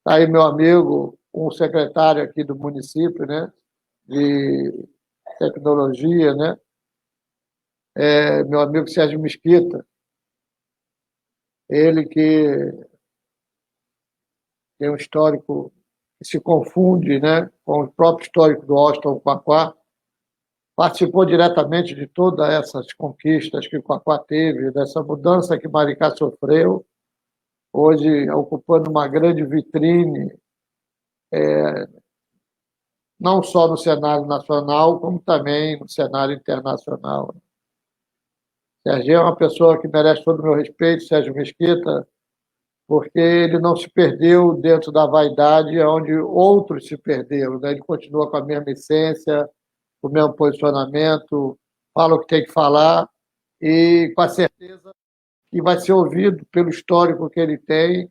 Está aí meu amigo, um secretário aqui do município, né, de tecnologia, né, meu amigo Sérgio Mesquita, ele que tem um histórico que se confunde, né, com o próprio histórico do Austin Quaquá, participou diretamente de todas essas conquistas que o Quaquá teve, dessa mudança que Maricá sofreu, hoje ocupando uma grande vitrine, não só no cenário nacional, como também no cenário internacional. Sérgio é uma pessoa que merece todo o meu respeito, Sérgio Mesquita, porque ele não se perdeu dentro da vaidade onde outros se perderam, né? Ele continua com a mesma essência, com o mesmo posicionamento, fala o que tem que falar e com a certeza que vai ser ouvido pelo histórico que ele tem,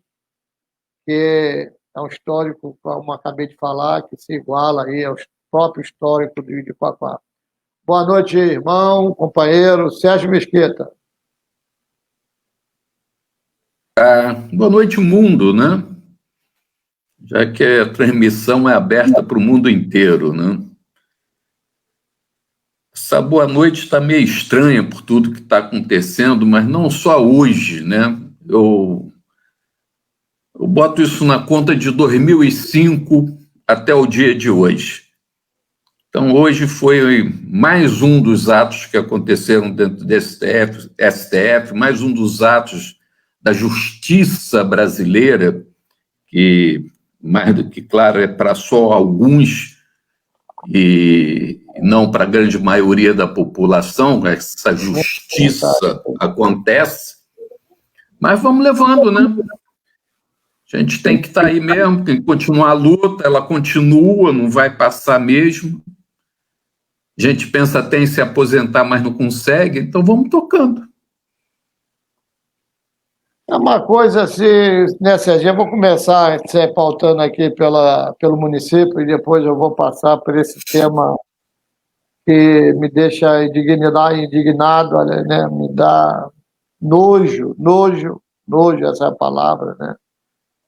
que é um histórico, como acabei de falar, que se iguala aí ao próprio histórico de Quaquá. Boa noite, irmão, companheiro, Sérgio Mesquita. Boa noite, mundo, né? Já que a transmissão é aberta para o mundo inteiro, né? Essa boa noite está meio estranha por tudo que está acontecendo, mas não só hoje, né? Eu boto isso na conta de 2005 até o dia de hoje. Então, hoje foi mais um dos atos que aconteceram dentro do STF, mais um dos atos da justiça brasileira, que, mais do que claro, é para só alguns e não para a grande maioria da população, essa justiça acontece, mas vamos levando, né? A gente tem que estar aí mesmo, tem que continuar a luta, ela continua, não vai passar mesmo. A gente pensa até em se aposentar, mas não consegue, então vamos tocando. É uma coisa assim, né, Sérgio? Eu vou começar pautando aqui pelo município e depois eu vou passar por esse tema que me deixa indignado, olha, né? Me dá nojo, essa é a palavra, né?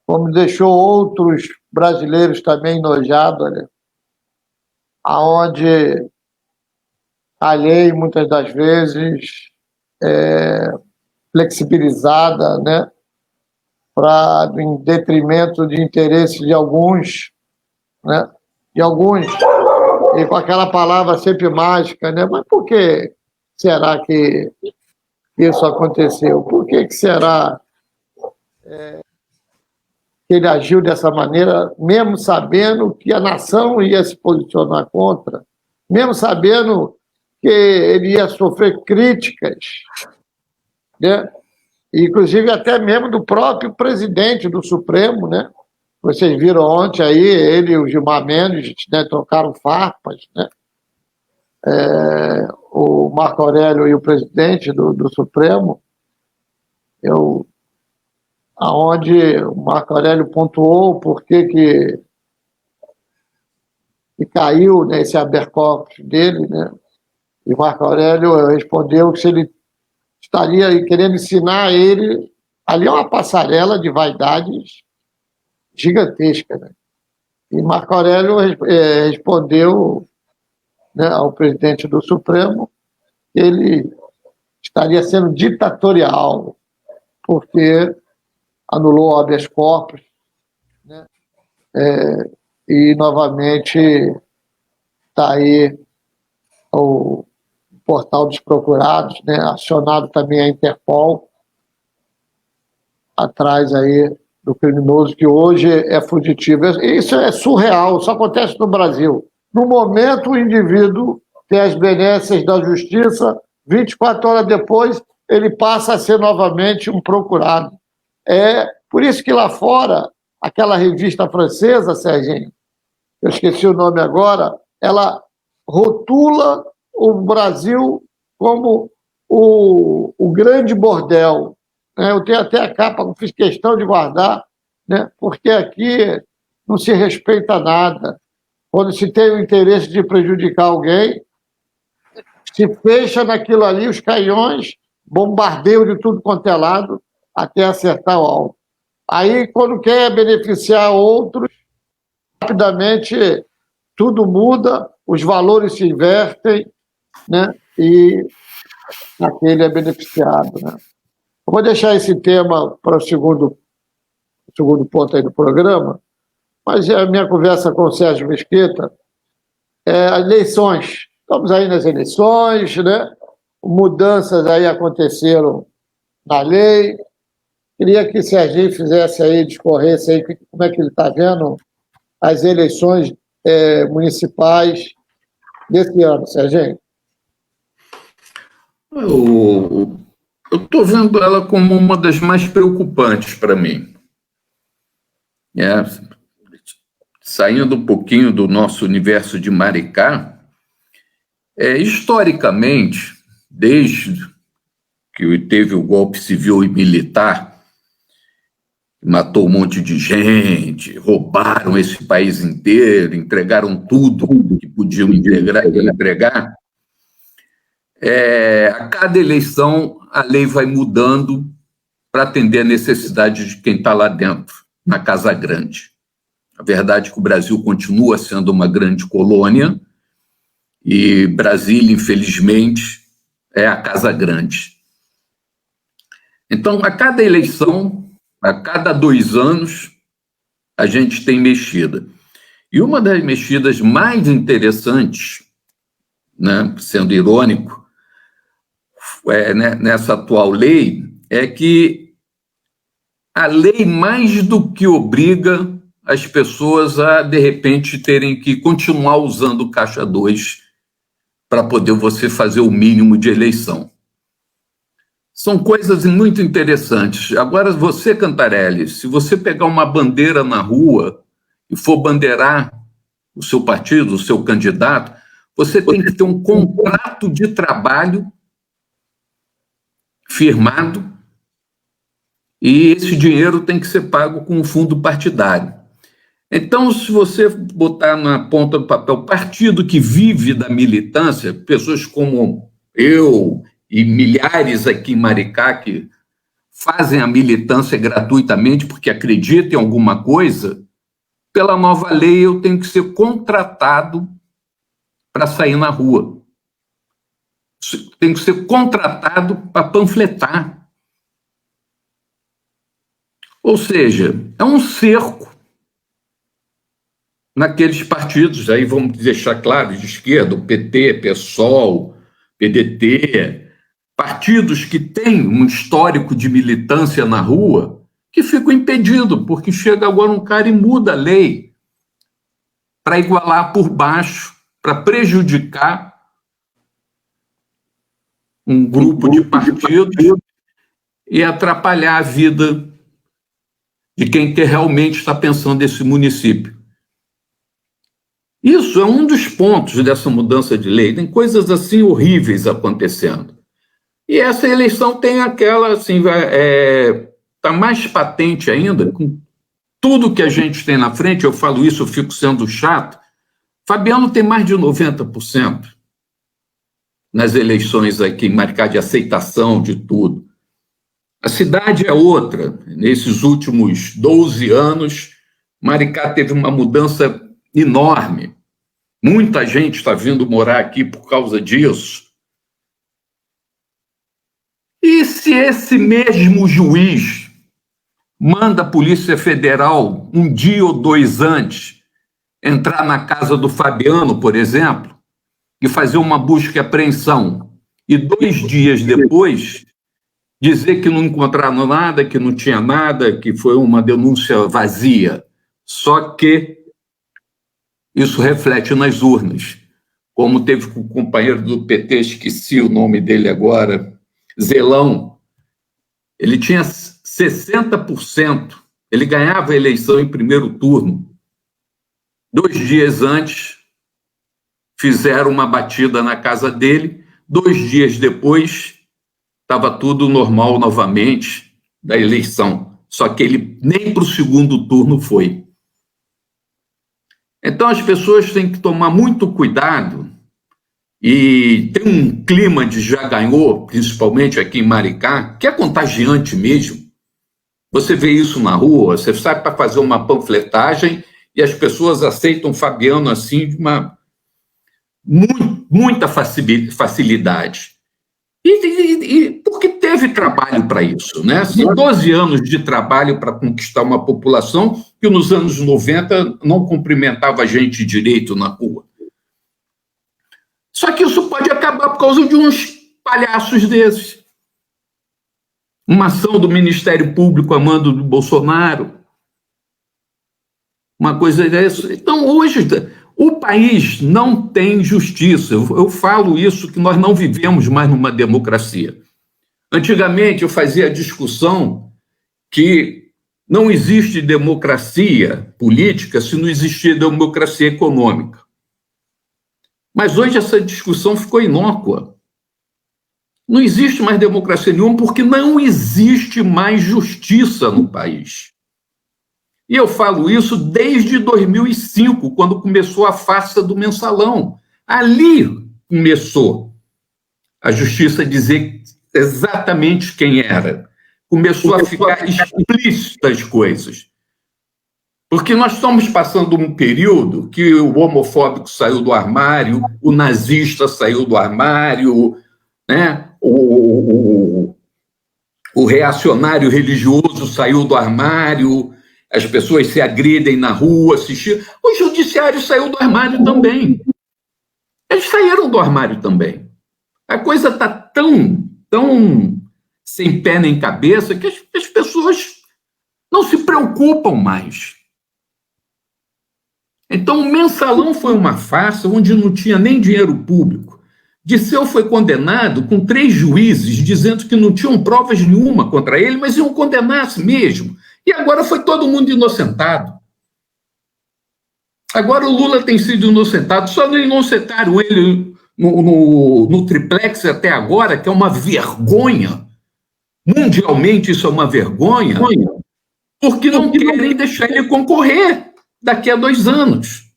Como deixou outros brasileiros também enojados, olha, aonde a lei, muitas das vezes, flexibilizada, né? Em detrimento de interesses de alguns, né? De alguns, e com aquela palavra sempre mágica, né? Mas por que será que isso aconteceu? Por que será que ele agiu dessa maneira, mesmo sabendo que a nação ia se posicionar contra, mesmo sabendo que ele ia sofrer críticas, né? Inclusive até mesmo do próprio presidente do Supremo, né? Vocês viram ontem aí, ele e o Gilmar Mendes, né, trocaram farpas, né? O Marco Aurélio e o presidente do Supremo, aonde o Marco Aurélio pontuou por que caiu, né, esse habeas corpus dele, né? E o Marco Aurélio respondeu que se ele estaria querendo ensinar ele, ali é uma passarela de vaidades gigantesca, né? E Marco Aurélio respondeu, né, ao presidente do Supremo que ele estaria sendo ditatorial, porque anulou o habeas corpus, né? E, novamente, está aí o portal dos procurados, né? Acionado também a Interpol, atrás aí do criminoso que hoje é fugitivo. Isso é surreal, isso acontece no Brasil. No momento, o indivíduo tem as benesses da justiça, 24 horas depois, ele passa a ser novamente um procurado. É por isso que lá fora, aquela revista francesa, Serginho, eu esqueci o nome agora, ela rotula o Brasil como o grande bordel. Eu tenho até a capa, eu fiz questão de guardar, né? Porque aqui não se respeita nada. Quando se tem o interesse de prejudicar alguém, se fecha naquilo ali, os canhões, bombardeio de tudo quanto é lado, até acertar o alvo. Aí, quando quer beneficiar outros, rapidamente tudo muda, os valores se invertem, né? E aquele é beneficiado, né? Eu vou deixar esse tema para o segundo ponto aí do programa, mas a minha conversa com o Sérgio Mesquita eleições. Estamos aí nas eleições, né? Mudanças aí aconteceram na lei. Queria que o Serginho fizesse aí, discorresse aí como é que ele está vendo as eleições municipais desse ano, Serginho. Eu estou vendo ela como uma das mais preocupantes para mim. Saindo um pouquinho do nosso universo de Maricá, historicamente, desde que teve o golpe civil e militar, matou um monte de gente, roubaram esse país inteiro, entregaram tudo que podiam entregar. A cada eleição, a lei vai mudando para atender a necessidade de quem está lá dentro, na Casa Grande. A verdade é que o Brasil continua sendo uma grande colônia e Brasília, infelizmente, é a Casa Grande. Então, a cada eleição, a cada 2 anos, a gente tem mexida. E uma das mexidas mais interessantes, né, sendo irônico, nessa atual lei, é que a lei mais do que obriga as pessoas a, de repente, terem que continuar usando o Caixa 2 para poder você fazer o mínimo de eleição. São coisas muito interessantes. Agora, você, Cantarelli, se você pegar uma bandeira na rua e for bandeirar o seu partido, o seu candidato, você tem que ter um contrato de trabalho firmado e esse dinheiro tem que ser pago com um fundo partidário. Então, se você botar na ponta do papel partido que vive da militância, pessoas como eu e milhares aqui em Maricá que fazem a militância gratuitamente porque acreditam em alguma coisa, pela nova lei eu tenho que ser contratado para sair na rua. Tenho que ser contratado para panfletar. Ou seja, é um cerco naqueles partidos, aí vamos deixar claro, de esquerda, o PT, PSOL, PDT, partidos que têm um histórico de militância na rua, que ficam impedidos, porque chega agora um cara e muda a lei para igualar por baixo, para prejudicar um grupo de partidos e atrapalhar a vida de quem realmente está pensando nesse município. Isso é um dos pontos dessa mudança de lei. Tem coisas assim horríveis acontecendo. E essa eleição tem aquela, assim, está mais patente ainda, com tudo que a gente tem na frente. Eu falo isso, eu fico sendo chato. Fabiano tem mais de 90% nas eleições aqui em Maricá de aceitação de tudo. A cidade é outra. Nesses últimos 12 anos, Maricá teve uma mudança enorme. Muita gente está vindo morar aqui por causa disso. E se esse mesmo juiz manda a Polícia Federal, um dia ou 2 antes, entrar na casa do Fabiano, por exemplo, e fazer uma busca e apreensão, e 2 dias depois dizer que não encontraram nada, que não tinha nada, que foi uma denúncia vazia. Só que isso reflete nas urnas, como teve com o companheiro do PT, esqueci o nome dele agora, Zelão. Ele tinha 60%, ele ganhava a eleição em primeiro turno. 2 dias antes, fizeram uma batida na casa dele, 2 dias depois, estava tudo normal novamente da eleição, só que ele nem para o segundo turno foi. Então as pessoas têm que tomar muito cuidado e tem um clima de já ganhou, principalmente aqui em Maricá, que é contagiante mesmo. Você vê isso na rua, você sai para fazer uma panfletagem e as pessoas aceitam Fabiano assim de muita facilidade. E porque teve trabalho para isso, né? São 12 anos de trabalho para conquistar uma população que nos anos 90 não cumprimentava a gente direito na rua. Só que isso pode acabar por causa de uns palhaços desses. Uma ação do Ministério Público a mando do Bolsonaro. Uma coisa dessa. Então, hoje, o país não tem justiça. Eu falo isso, que nós não vivemos mais numa democracia. Antigamente, eu fazia a discussão que não existe democracia política se não existir democracia econômica. Mas hoje essa discussão ficou inócua. Não existe mais democracia nenhuma porque não existe mais justiça no país. E eu falo isso desde 2005, quando começou a farsa do mensalão. Ali começou a justiça a dizer exatamente quem era. Começou a ficar explícita as coisas. Porque nós estamos passando um período que o homofóbico saiu do armário, o nazista saiu do armário, né? O reacionário religioso saiu do armário, as pessoas se agridem na rua, assistir. O judiciário saiu do armário também. Eles saíram do armário também. A coisa está tão sem pé nem cabeça que as pessoas não se preocupam mais. Então, o mensalão foi uma farsa onde não tinha nem dinheiro público. Dirceu foi condenado com 3 juízes dizendo que não tinham provas nenhuma contra ele, mas iam condenar-se mesmo. E agora foi todo mundo inocentado. Agora o Lula tem sido inocentado, só não inocentaram ele no triplex até agora, que é uma vergonha. Mundialmente isso é uma vergonha, porque não querem deixar ele concorrer daqui a 2 anos.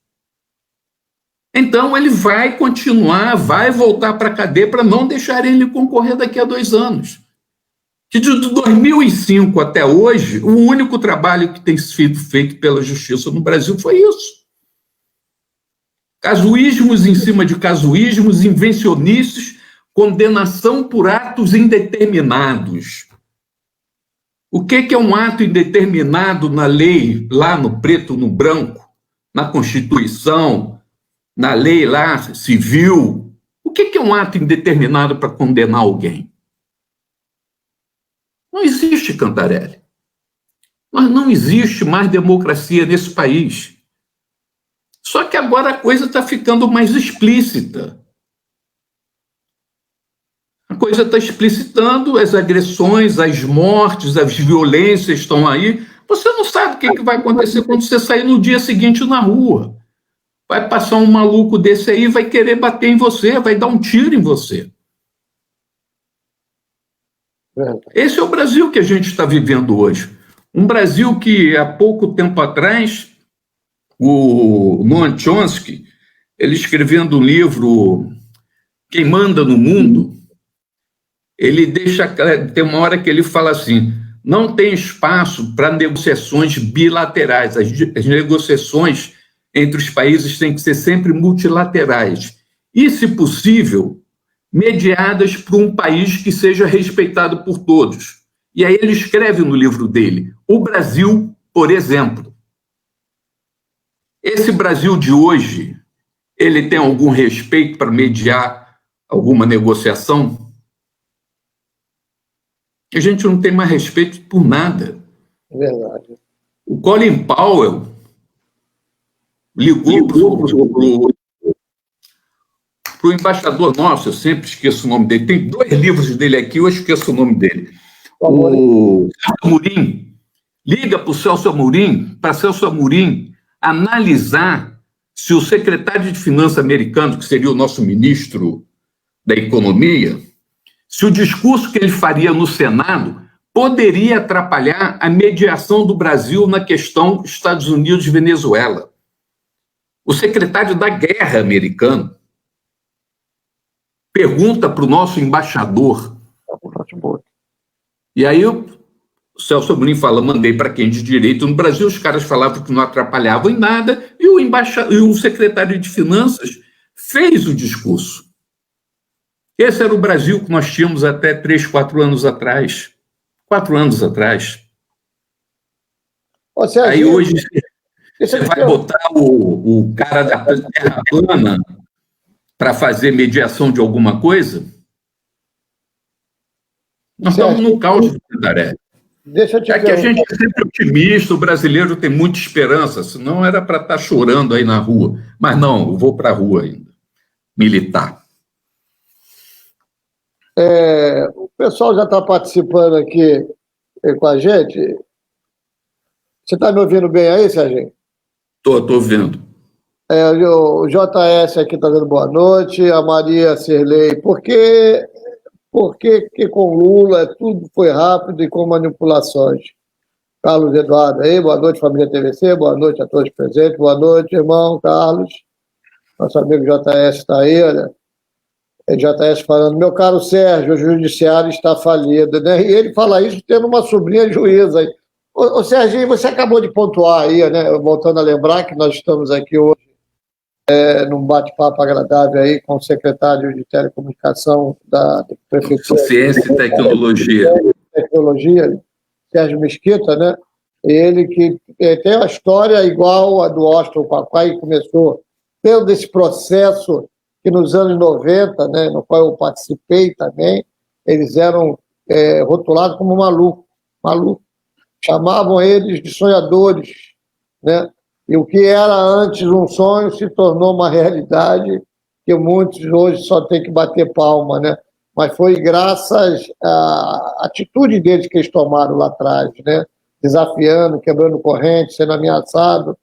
Então ele vai continuar, vai voltar para a cadeia para não deixar ele concorrer daqui a 2 anos. Que de 2005 até hoje, o único trabalho que tem sido feito pela justiça no Brasil foi isso. Casuísmos em cima de casuísmos, invencionices, condenação por atos indeterminados. O que é um ato indeterminado na lei, lá no preto no branco, na Constituição, na lei lá civil? O que é um ato indeterminado para condenar alguém? Não existe, Cantarelli. Mas não existe mais democracia nesse país. Só que agora a coisa está ficando mais explícita. A coisa está explicitando, as agressões, as mortes, as violências estão aí. Você não sabe o que vai acontecer quando você sair no dia seguinte na rua. Vai passar um maluco desse aí, vai querer bater em você, vai dar um tiro em você. Esse é o Brasil que a gente está vivendo hoje. Um Brasil que, há pouco tempo atrás, o Noam Chomsky, ele escrevendo um livro Quem Manda no Mundo, ele tem uma hora que ele fala assim: não tem espaço para negociações bilaterais. As negociações entre os países têm que ser sempre multilaterais. E, se possível, mediadas por um país que seja respeitado por todos. E aí ele escreve no livro dele: o Brasil, por exemplo. Esse Brasil de hoje, ele tem algum respeito para mediar alguma negociação? A gente não tem mais respeito por nada. É verdade. O Colin Powell ligou para o embaixador nosso, eu sempre esqueço o nome dele, tem 2 livros dele aqui, eu esqueço o nome dele. O Celso Amorim. Liga para o Celso Amorim, para Celso Amorim analisar se o secretário de Finanças americano, que seria o nosso ministro da Economia, se o discurso que ele faria no Senado poderia atrapalhar a mediação do Brasil na questão Estados Unidos e Venezuela. O secretário da Guerra americano pergunta para o nosso embaixador. E aí O Celso Amorim fala, mandei para quem de direito. No Brasil, os caras falavam que não atrapalhavam em nada, e o secretário de Finanças fez o discurso. Esse era o Brasil que nós tínhamos até 3, 4 anos atrás. 4 anos atrás. Ô, Aí Serginho, hoje você vai botar o cara da Terra plana para fazer mediação de alguma coisa? Nós estamos no caos do Cantaré. deixa eu te É que a gente perguntar. é sempre otimista, o brasileiro tem muita esperança, senão era para estar chorando aí na rua. Mas não, eu vou para a rua ainda, militar. O pessoal já está participando aqui com a gente. Você está me ouvindo bem aí, Serginho? Estou vendo. O JS aqui está dando boa noite, a Maria Cirlei. Por que com Lula tudo foi rápido e com manipulações? Carlos Eduardo aí, boa noite, família TVC, boa noite a todos presentes, boa noite, irmão Carlos. Nosso amigo JS está aí, olha. JS falando, meu caro Sérgio, o judiciário está falido, né? E ele fala isso tendo uma sobrinha juíza aí. Ô Serginho, você acabou de pontuar aí, né? Voltando a lembrar que nós estamos aqui hoje num bate-papo agradável aí com o secretário de Telecomunicação da Prefeitura. Ciência e Tecnologia. Sérgio Mesquita, né? Ele que tem uma história igual a do Austin Papai, que começou todo esse processo que nos anos 90, né, no qual eu participei também, eles eram rotulados como maluco. Chamavam eles de sonhadores, né? E o que era antes um sonho se tornou uma realidade que muitos hoje só têm que bater palma, né? Mas foi graças à atitude deles que eles tomaram lá atrás, né? Desafiando, quebrando corrente, sendo ameaçado,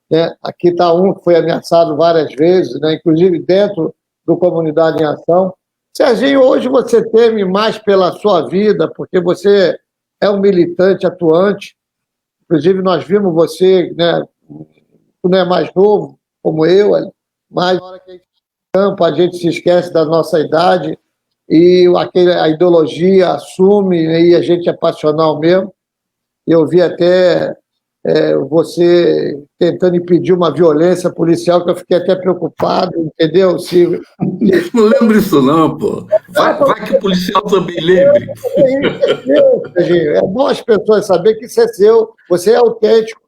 né? Aqui está um que foi ameaçado várias vezes, né? Inclusive dentro do Comunidade em Ação. Serginho, hoje você teme mais pela sua vida, porque você é um militante atuante. Inclusive, nós vimos você, né? Tu não é mais novo, como eu, mas na hora que a gente campa, a gente se esquece da nossa idade e a ideologia assume e a gente é passional mesmo. Eu vi até você tentando impedir uma violência policial, que eu fiquei até preocupado, entendeu? Não lembro isso não, pô. Vai que o policial também lembre. É bom as pessoas saberem que isso é seu, você é autêntico.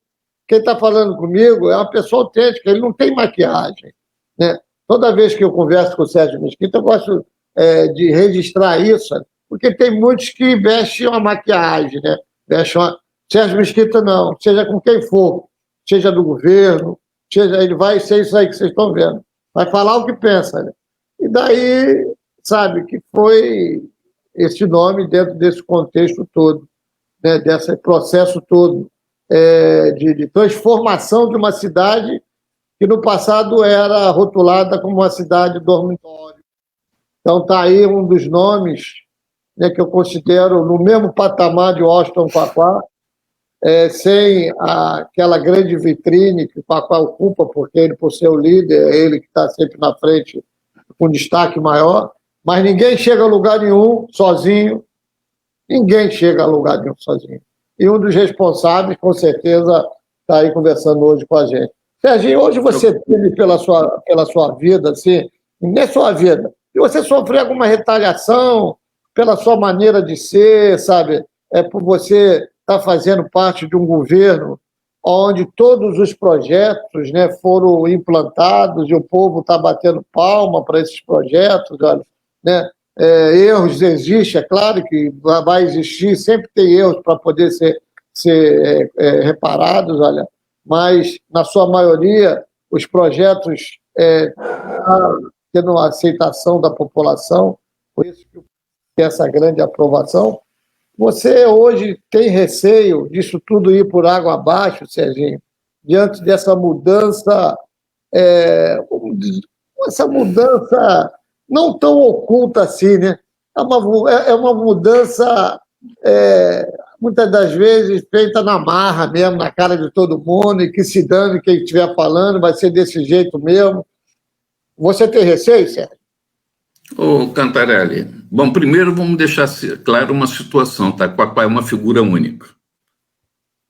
Quem está falando comigo é uma pessoa autêntica, ele não tem maquiagem, né? Toda vez que eu converso com o Sérgio Mesquita, eu gosto de registrar isso, porque tem muitos que vestem uma maquiagem, né? Sérgio Mesquita não, seja com quem for, seja do governo, ele vai ser isso aí que vocês estão vendo, vai falar o que pensa, né? E daí, sabe, que foi esse nome dentro desse contexto todo, né? Desse processo todo de transformação de uma cidade que no passado era rotulada como uma cidade dormitório. Então está aí um dos nomes, né, que eu considero no mesmo patamar de Austin Paquá, sem aquela grande vitrine que o Paquá ocupa, porque ele, por ser o líder, é ele que está sempre na frente com destaque maior, mas ninguém chega a lugar nenhum sozinho, ninguém chega a lugar nenhum sozinho. E um dos responsáveis, com certeza, está aí conversando hoje com a gente. Serginho, hoje você teve pela sua vida, assim, nem sua vida, e você sofreu alguma retaliação pela sua maneira de ser, sabe? Por você estar fazendo parte de um governo onde todos os projetos, né, foram implantados e o povo está batendo palma para esses projetos, olha, né? Erros existem, é claro que vai existir, sempre tem erros para poder ser reparados, olha, mas, na sua maioria, os projetos tendo uma aceitação da população, por isso que tem essa grande aprovação. Você hoje tem receio disso tudo ir por água abaixo, Serginho, diante dessa mudança, essa mudança não tão oculta assim, né? É uma mudança, muitas das vezes, feita na marra mesmo, na cara de todo mundo, e que se dane quem estiver falando, vai ser desse jeito mesmo. Você tem receio, Sérgio? Ô, Cantarelli, bom, primeiro vamos deixar claro uma situação, tá? Paquá é uma figura única.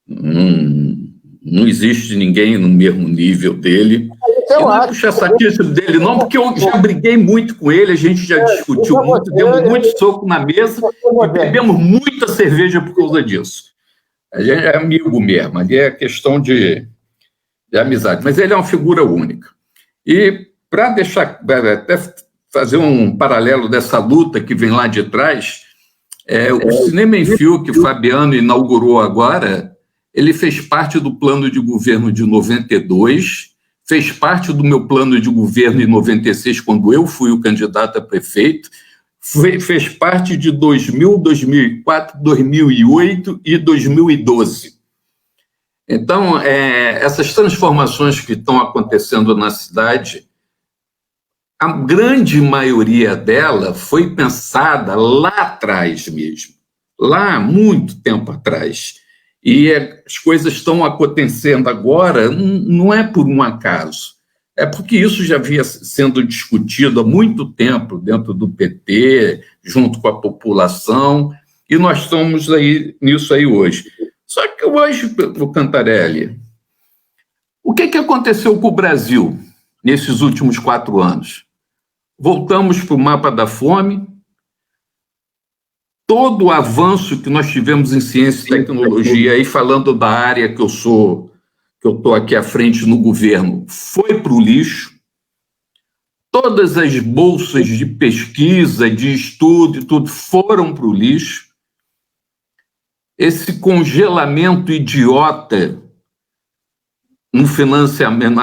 Não existe ninguém no mesmo nível dele. Eu não é puxar saquismo dele, não, porque eu já briguei muito com ele, a gente já discutiu muito, demos muito soco na mesa e bebemos muita cerveja por causa disso. A gente é amigo mesmo, ali é questão de amizade, mas ele é uma figura única. E para deixar, até fazer um paralelo dessa luta que vem lá de trás, o Cinema em Fio, que o Fabiano inaugurou agora, ele fez parte do plano de governo de 92, fez parte do meu plano de governo em 96, quando eu fui o candidato a prefeito, fez parte de 2000, 2004, 2008 e 2012. Então, essas transformações que estão acontecendo na cidade, a grande maioria dela foi pensada lá atrás mesmo, lá há muito tempo atrás. E as coisas estão acontecendo agora, não é por um acaso, é porque isso já vinha sendo discutido há muito tempo dentro do PT, junto com a população, e nós estamos nisso aí hoje. Só que hoje, o Cantarelli, o que aconteceu com o Brasil nesses últimos 4 anos? Voltamos para o mapa da fome. Todo o avanço que nós tivemos em ciência e tecnologia, aí falando da área que eu estou aqui à frente no governo, foi para o lixo. Todas as bolsas de pesquisa, de estudo e tudo foram para o lixo. Esse congelamento idiota no financiamento,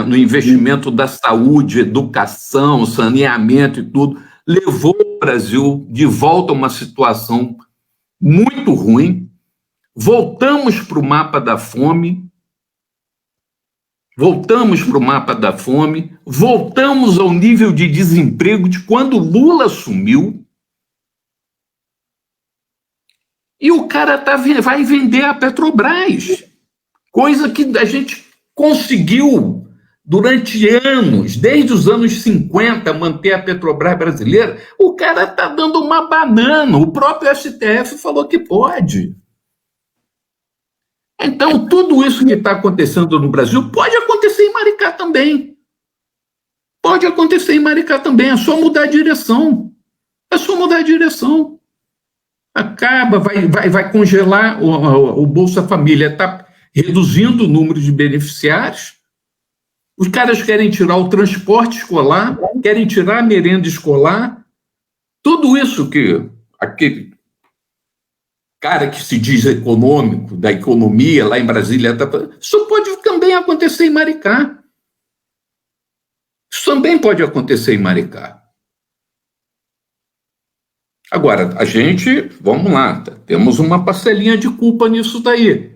no investimento da saúde, educação, saneamento e tudo, levou o Brasil de volta a uma situação muito ruim. Voltamos para o mapa da fome, voltamos ao nível de desemprego de quando Lula assumiu, e o cara vai vender a Petrobras, coisa que a gente conseguiu durante anos, desde os anos 50, manter a Petrobras brasileira. O cara está dando uma banana, o próprio STF falou que pode. Então, tudo isso que está acontecendo no Brasil pode acontecer em Maricá também. Pode acontecer em Maricá também, é só mudar a direção. Acaba, vai congelar o Bolsa Família, está reduzindo o número de beneficiários. Os caras querem tirar o transporte escolar, querem tirar a merenda escolar. Tudo isso que aquele cara que se diz econômico, da economia lá em Brasília, isso pode também acontecer em Maricá. Isso também pode acontecer em Maricá. Agora, a gente, vamos lá, temos uma parcelinha de culpa nisso daí.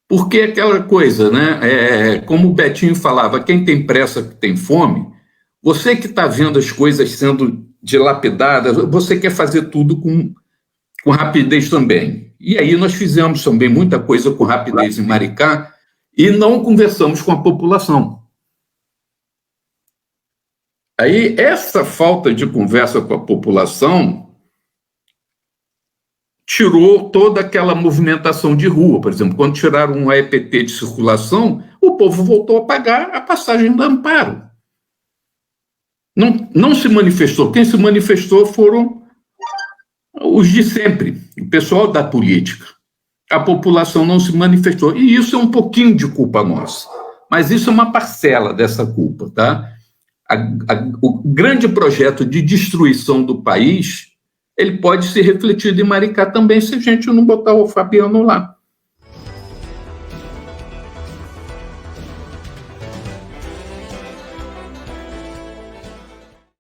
Porque aquela coisa, né? Como o Betinho falava, quem tem pressa que tem fome, você que está vendo as coisas sendo dilapidadas, você quer fazer tudo com rapidez também. E aí nós fizemos também muita coisa com rapidez em Maricá e não conversamos com a população. Aí essa falta de conversa com a população tirou toda aquela movimentação de rua. Por exemplo, quando tiraram um EPT de circulação, o povo voltou a pagar a passagem do Amparo. Não se manifestou. Quem se manifestou foram os de sempre, o pessoal da política. A população não se manifestou. E isso é um pouquinho de culpa nossa. Mas isso é uma parcela dessa culpa, tá? O grande projeto de destruição do país, ele pode ser refletido em Maricá também, se a gente não botar o Fabiano lá.